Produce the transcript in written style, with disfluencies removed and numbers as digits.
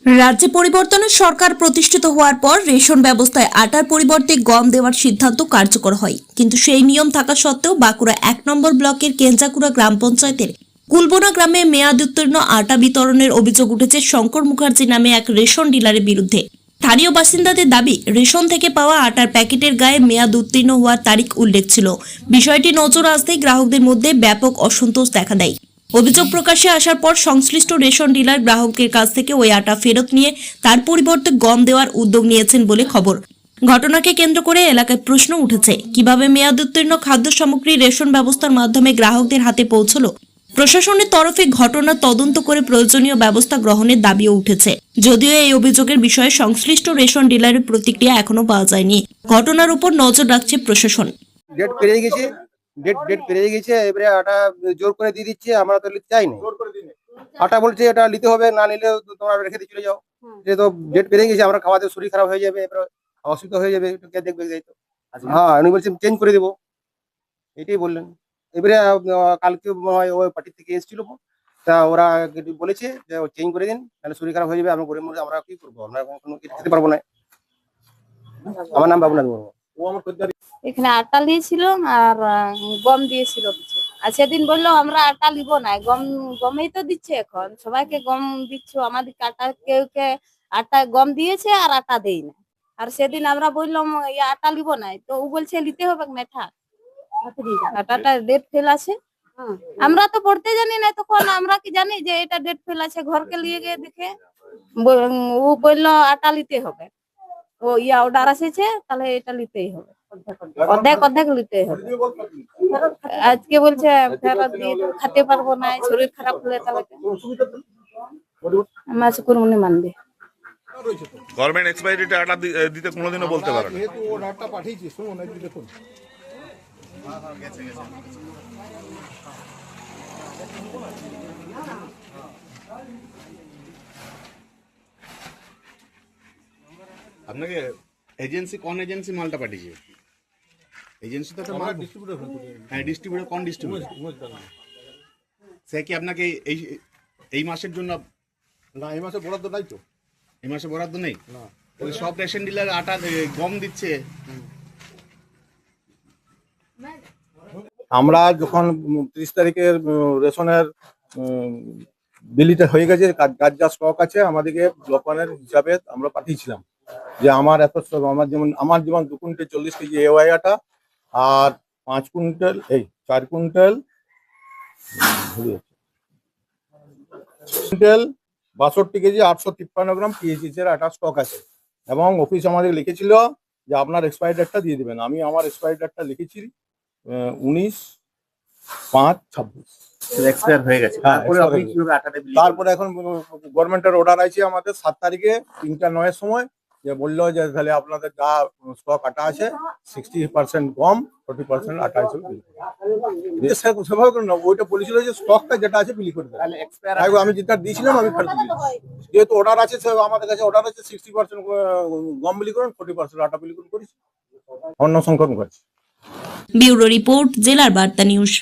রাজ্যে পরিবর্তনের সরকার প্রতিষ্ঠিত হওয়ার পর রেশন ব্যবস্থায় আটার পরিবর্তে গম দেওয়ার সিদ্ধান্ত কার্যকর হয়, কিন্তু সেই নিয়ম থাকা সত্ত্বেও বাঁকুড়া 1 নম্বর ব্লকের কেঞ্জাকুড়া গ্রাম পঞ্চায়েতের কুলবোনা গ্রামে মেয়াদোত্তীর্ণ আটা বিতরণের অভিযোগ উঠেছে শঙ্কর মুখার্জি নামে এক রেশন ডিলারের বিরুদ্ধে। স্থানীয় বাসিন্দাদের দাবি, রেশন থেকে পাওয়া আটার প্যাকেটের গায়ে মেয়াদ উত্তীর্ণ হওয়ার তারিখ উল্লেখ ছিল। বিষয়টি নজর আসতেই গ্রাহকদের মধ্যে ব্যাপক অসন্তোষ দেখা দেয়। অভিযোগ প্রকাশে আসার পর সংশ্লিষ্ট রেশন ডিলার গ্রাহকের কাছ থেকে ওই আটা ফেরত নিয়ে তার পরিবর্তে গম দেওয়ার উদ্যোগ নিয়েছেন বলে খবর। ঘটনাকে কেন্দ্র করে এলাকায় প্রশ্ন উঠেছে, কিভাবে মেয়াদোত্তীর্ণ খাদ্য সামগ্রী রেশন ব্যবস্থার মাধ্যমে গ্রাহকদের হাতে পৌঁছলো। প্রশাসনের তরফে ঘটনা তদন্ত করে প্রয়োজনীয় ব্যবস্থা গ্রহণের দাবিও উঠেছে। যদিও এই অভিযোগের বিষয়ে সংশ্লিষ্ট রেশন ডিলারের প্রতিক্রিয়া এখনো পাওয়া যায়নি। ঘটনার উপর নজর রাখছে প্রশাসন। ডেট পেরিয়ে গেছে, ডেট পেরিয়ে গেছে, এবারে আটা জোর করে দিয়ে দিচ্ছে, আমরা তো নিতে চাই না। আটা বলছে এটা নিতে হবে, না নিলে তোমরা রেখে দিয়ে চলে যাও। যে তো ডেট পেরিয়ে গেছে, আমরা খাওয়াতে শরীর খারাপ হয়ে যাবে, এবার অসুবিধা হয়ে যাবে, একটু কে দেখবে তাই তো। হ্যাঁ, উনি বলছেন চেঞ্জ করে দেবো, এটাই বললেন। এবারে কালকে মনে হয় ওই পার্টি থেকে এসেছিল, তা ওরা বলেছে যে চেঞ্জ করে দিন, তাহলে শরীর খারাপ হয়ে যাবে, আমরা গরিব মানুষ, আমরা কি করবো, আমরা কোনো কিছু খেতে পারবো না। আমার নাম বাবুনাথ মুর্মু। ও আমার এখানে আটা নিয়েছিল আর গম দিয়েছিল কিছু। আর সেদিন বললো আমরা আটা নিব না, গমেই তো দিচ্ছে, এখন সবাইকে গম দিচ্ছ, আমাদের আটা কেউ আটা গম দিয়েছে আর আটা দেই না। আর সেদিন আমরা বললাম আটা নিব না, তো ও বলছে নিতে হবে না, থাক আটাটা ডেট ফেল আছে। আমরা তো পড়তে জানি না, তখন আমরা কি জানি যে এটা ডেট ফেল আছে। ঘরকে নিয়ে গিয়ে দেখে ও বললো আটা নিতে হবে, ও অর্ডার এসেছে, তাহলে এটা নিতেই হবে, অর্ধেক নিতে হবে। আজকে বলছে ফেরত দিয়ে খেতে পারবো না, শরীর খারাপ হলে তাহলে আমার শুকুরমনি মানবে। গভর্নমেন্ট এক্সপায়ারি ডেটে আটা দিতে কোনোদিনও বলতে পারে না। যেহেতু ও আটা পাঠিয়েছি, শুনুন একটু দেখুন। আপনাকে এজেন্সি কোন এজেন্সি মালটা পাঠিয়েছে? এজেন্সি তো মাল ডিস্ট্রিবিউটর। হ্যাঁ, ডিস্ট্রিবিউটর কোন ডিস্ট্রিবিউটর? সে কি আপনাকে এই মাসের জন্য? না, এই মাসে বরাদ্দ নাই তো। এই মাসে বরাদ্দ নেই না, ওই সব রেশন ডিলার আটা গম দিচ্ছে। আমরা যখন 30 তারিখের রেশনের বিলিটা হয়ে গেছে, কাজ যা স্টক আছে আমাদেরকে দোকানের হিসাবে আমরা পাঠিয়েছিলাম যে আমার এত স্টক, আমার যেমন 2 কুইন্টাল 40 কেজি এওয়াই আটা আর 5 কুইন্টাল 4 কুইন্টাল 62 কেজি 853 গ্রাম পিএইচএস এর আটা স্টক আছে। এবং অফিস আমাদের লিখেছিল যে আপনার এক্সপায়ারি ডেটটা দিয়ে দেবেন। আমি আমার এক্সপায়ারি ডেটটা লিখেছি 19/5/26। এক্সপায়ার হয়ে গেছে। তারপরে এখন গভর্নমেন্টের অর্ডার আছে আমাদের 7 তারিখে 3টা 9 সময়, যে বললো যে তাহলে আপনাদের যা স্টক আটা আছে 60% গম 40% আটা হিসেবে বিলি করবে। সেভাবে না, ওইটা বলেছিল যে স্টকটা যেটা আছে বিলি করে দেবে। আমি যেটা দিয়েছিলাম আমি ফেরত দিয়েছি। যেহেতু অর্ডার আছে, আমাদের কাছে অর্ডার আছে 60% গম বিলি করুন, 40% আটা বিলি করুন করেছি। অন্য সংখ্যক করেছি। ব্যুরো রিপোর্ট, জেলার বার্তা নিউজ।